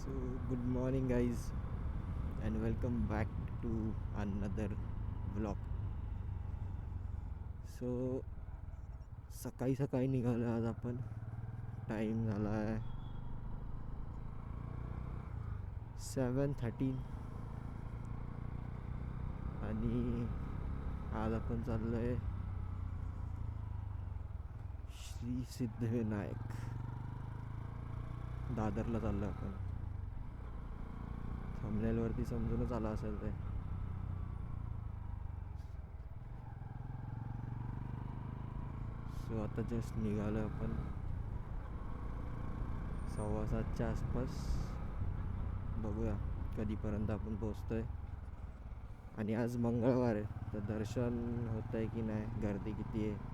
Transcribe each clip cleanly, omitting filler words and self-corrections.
So, good morning, guys, and welcome back to another vlog. So, सकाळी सकाळी निघालो आज आपण. टाईम झाला आहे 7:13 आणि आज आपण चाललो आहे श्री सिद्धिविनायक दादरला चाललो आपण. थंबनेलवरती समजूनच आला असेल ते. सो आता जस्ट निघालो आपण 6:15च्या आसपास. बघूया कधीपर्यंत आपण पोचतोय. आणि आज मंगळवार आहे तर दर्शन होत आहे की नाही, गर्दी किती आहे.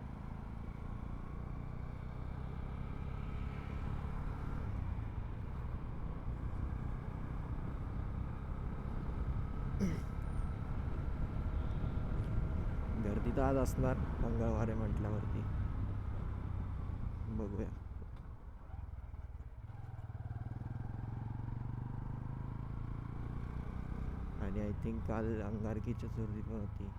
गर्दी तर आज असणार, मंगळवार आहे म्हटल्यावरती. बघूया. आणि आय थिंक काल अंगारकी चतुर्थी पण होती.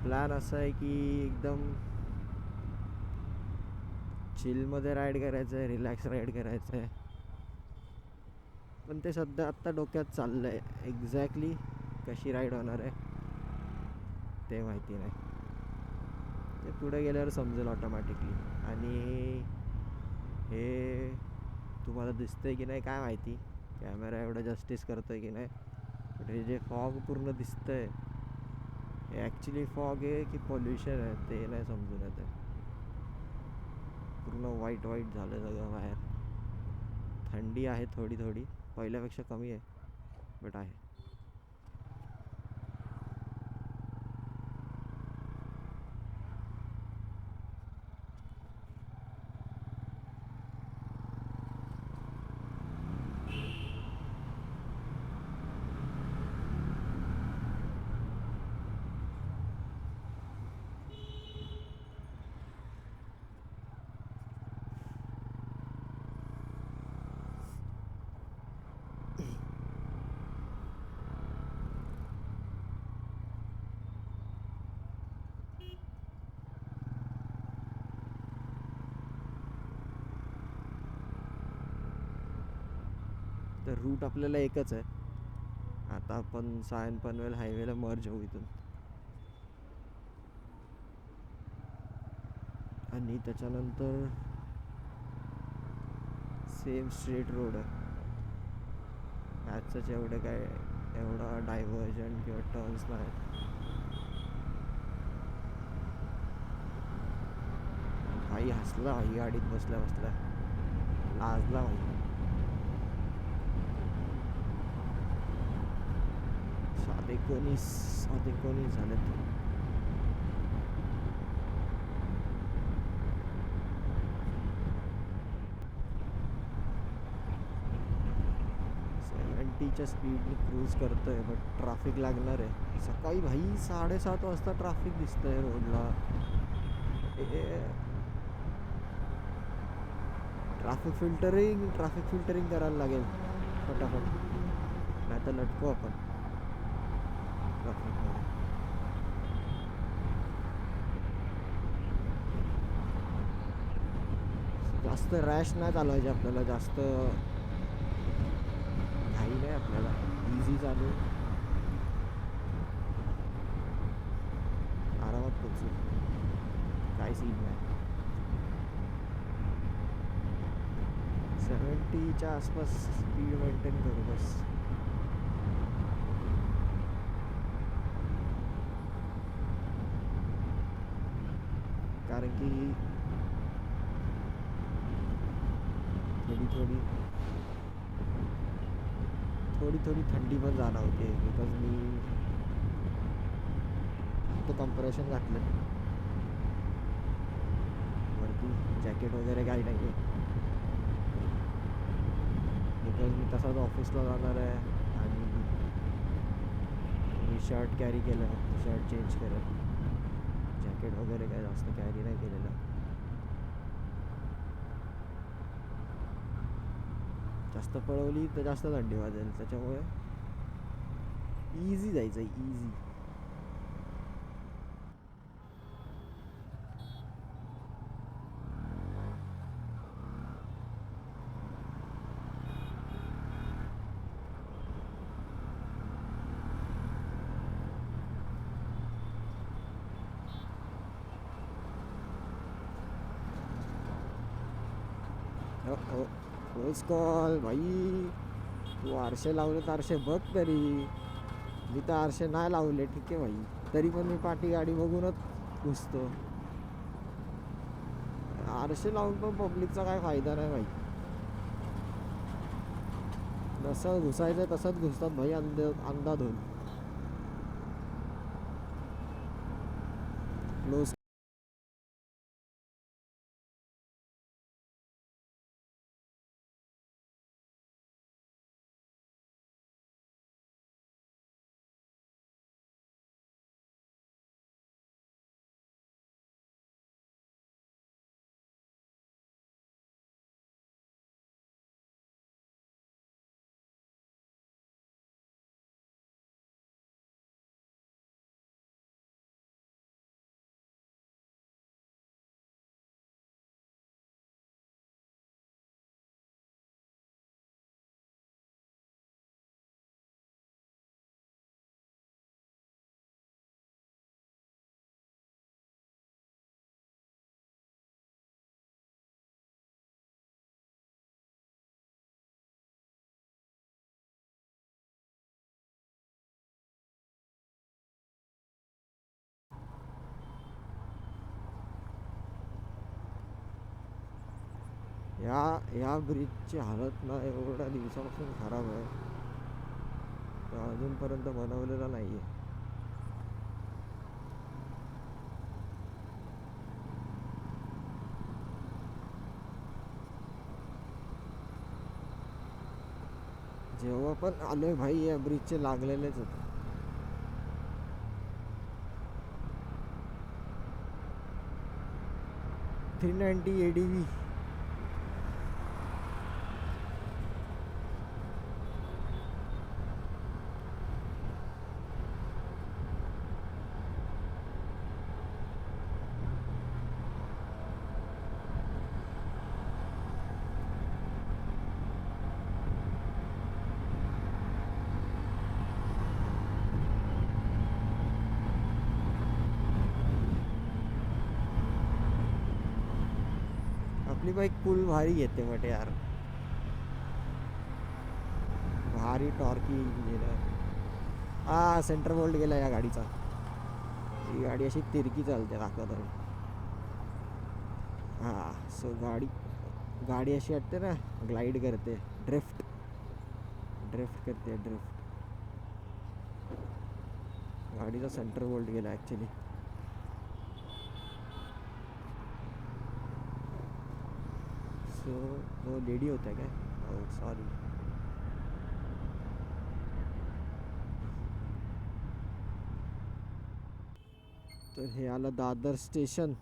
प्लॅन असा आहे की एकदम चिलमध्ये राईड करायचं आहे, रिलॅक्स राईड करायचं आहे. पण ते सध्या आत्ता डोक्यात चाललं आहे. एक्झॅक्टली कशी राईड होणार आहे ते माहिती नाही. ते पुढे गेल्यावर समजेल ऑटोमॅटिकली. आणि हे तुम्हाला दिसतंय की नाही काय माहिती, कॅमेरा एवढं जस्टिस करतो आहे की नाही. बट हे जे फॉग पूर्ण दिसतंय हे ॲक्च्युली फॉग आहे की पोल्युशन आहे ते नाही समजून येत आहे. पूर्ण वाईट वाईट झालं सगळं बाहेर. थंडी आहे थोडी थोडी, पहिल्यापेक्षा कमी आहे बट आहे. तर रूट आपल्याला एकच आहे. आता आपण सायन पनवेल हायवेला मर्ज होऊ इथून. आणि त्याच्यानंतर सेम स्ट्रेट रोड आहे. ह्याचंच एवढं काय एवढा डायव्हर्जन किंवा टर्न्स नाही. भाई हसला भाई गाडीत बसल्या बसल्या, लाजला भाई. 7:19 झालेत. च्या स्पीडने क्रूज करतोय बट ट्रॅफिक लागणार आहे. सकाळी भाई 7:30 वाजता ट्रॅफिक दिसतंय रोडला. ट्रॅफिक फिल्टरिंग करायला लागेल फटाफट, नाही तर लटको आपण ट्रॅफिकमध्ये. जास्त रॅश नाही चालवायचे आपल्याला, जास्त घाई नाही आपल्याला. इझी चालू, आरामात पोचू, काही सीन नाही. 70च्या आसपास स्पीड मेंटेन करू बस. कारण की थोडी थंडी पण जाणवते बिकॉज मी तो कंप्रेशन घातलं वरती जॅकेट वगैरे काही नाही आहे, बिकॉज मी तसाच ऑफिसला जाणार आहे. आणि मी शर्ट कॅरी केलं, शर्ट चेंज केलं, जॅकेट वगैरे काही जास्त कॅरी नाही केलेलं. जास्त पळवली तर जास्त थंडी वाजेल, त्याच्यामुळे इझी जायचं, इझी. क्लोज कॉल भाई. तू आरसे लावले तर आरसे बघ तरी. मी तर आरसे नाही लावले, ठीक आहे भाई, तरी पण मी पाठी गाडी बघूनच घुसतो. आरसे लावून पण पब्लिकचा काय फायदा नाही भाई. जसं घुसायचं तसंच घुसतात भाई, अंधाधुंद. क्लोज. या ब्रिजची हालत ना एवढ्या दिवसापासून खराब आहे, तर अजूनपर्यंत बनवलेला नाही आहे. जेव्हा पण आलोय भाई या ब्रिजचे लागलेलेच होते. $390 ADV. आपली बाईक कूल भारी घेते बट यार, भारी टॉर्की इंजिन आहे. सेंटर बोल्ट गेला या गाडीचा. ही गाडी अशी तिरकी चालते दाखवत आहे. सो गाडी अशी वाटते ना, ग्लाइड करते, ड्रिफ्ट करते, ड्रिफ्ट. गाडीचा सेंटर बोल्ट गेला ॲक्च्युली. सो तो लेडी होता काय? सॉरी. तर हे आलं दादर स्टेशन.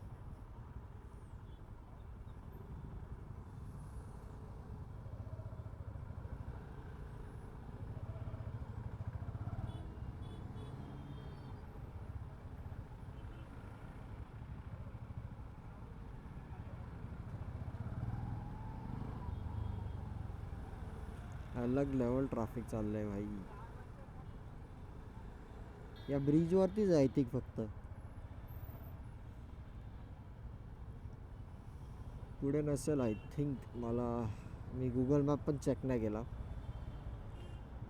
अलग लेवल ट्रॅफिक चाललंय भाई. या ब्रिजवरतीच आहे ती फक्त, पुढे नसेल I think. Me Google map पण चेक नाही केला.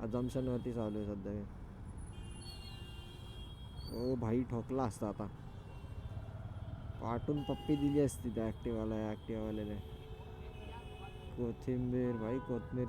अजम्पशनवरती चालू आहे सध्या मी. ओ भाई ठोकला असता आता, पाठून पप्पी दिली असती त्या ॲक्टिवाला, या ॲक्टिवावाल्याने. कोथिंबीर भाई, कोथिंबीर